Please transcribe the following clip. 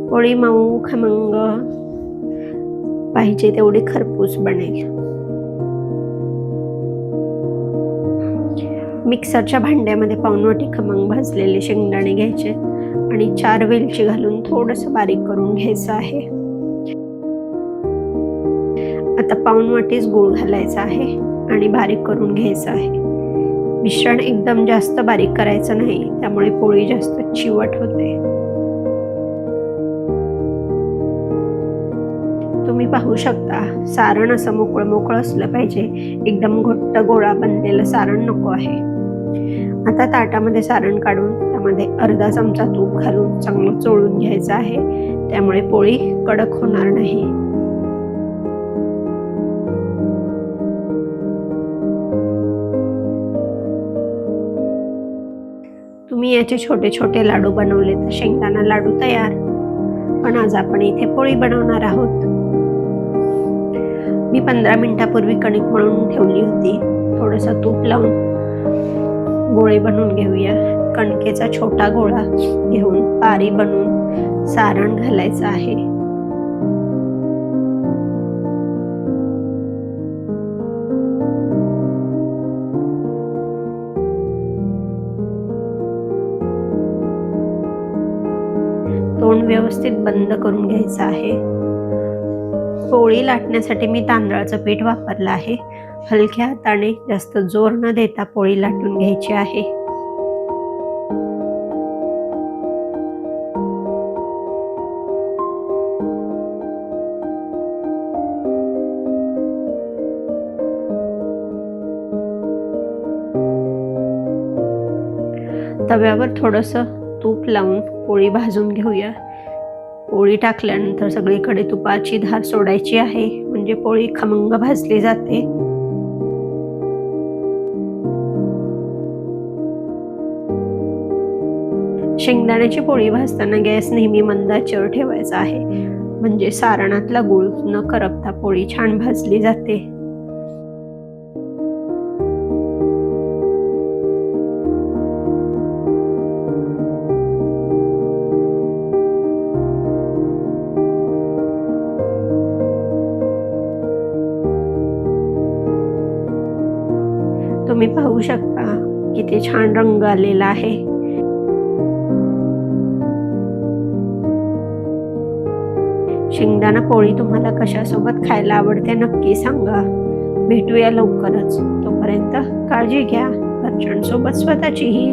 पोळी मऊ खमंग पाहिजे तेवढी खरपूस बनेल. मिक्सरच्या भांड्यामध्ये पाऊणवाटी खमंग भाजलेले शेंगदाणे घ्यायचे आणि 4 वेलची घालून थोडंसं बारीक करून घ्यायचं आहे. आता पाऊणवाटीच गूळ घालायचा आहे आणि बारीक करून घ्यायचं आहे. मिश्रण एकदम जास्त बारीक करायचं नाही, त्यामुळे पोळी जास्त चिवट होते. तुम्ही पाहू शकता सारण असं मोकळं मोकळं असलं पाहिजे, एकदम घट्ट गोळा बनलेलं सारण नको आहे. आता ताटामध्ये सारण काढून त्यामध्ये अर्धा चमचा तूप घालून चांगलं चोळून घ्यायचं आहे, त्यामुळे पोळी कडक होणार नाही. तुम्ही याचे छोटे छोटे लाडू बनवले तर शेंगदाणा लाडू तयार. पण आज आपण इथे पोळी बनवणार आहोत. मी 15 मिनिटापूर्वी कणिक मळून ठेवली होती. थोडंसं तूप लावून गोळे बनवून घेऊया. कणकेचा छोटा गोळा घेऊन पारी बनवून सारण घालायचं आहे. तोंड व्यवस्थित बंद करून घ्यायचं आहे. पोळी लाटण्यासाठी मी तांदळाचं पीठ वापरलं आहे. हलक्या हाताने जास्त जोर न देता पोळी लाटून घ्यायची आहे. तव्यावर थोडंसं तूप लावून पोळी भाजून घेऊया. पोळी टाकल्यानंतर सगळीकडे तुपाची धार सोडायची आहे, म्हणजे पोळी खमंग भाजली जाते. शेंगदाण्याची पोळी भाजताना गॅस नेहमी मंद आचेवर ठेवायचा आहे, म्हणजे सारणातला गूळ न करपता पोळी छान भाजली जाते. तुम्ही पाहू शकता किती छान रंग आलेला आहे. शेंगदाणा पोळी तुम्हाला कशासोबत खायला आवडते नक्की सांगा. भेटूया लवकरच. तोपर्यंत काळजी घ्या, घरच्यांसोबत स्वतःचीही.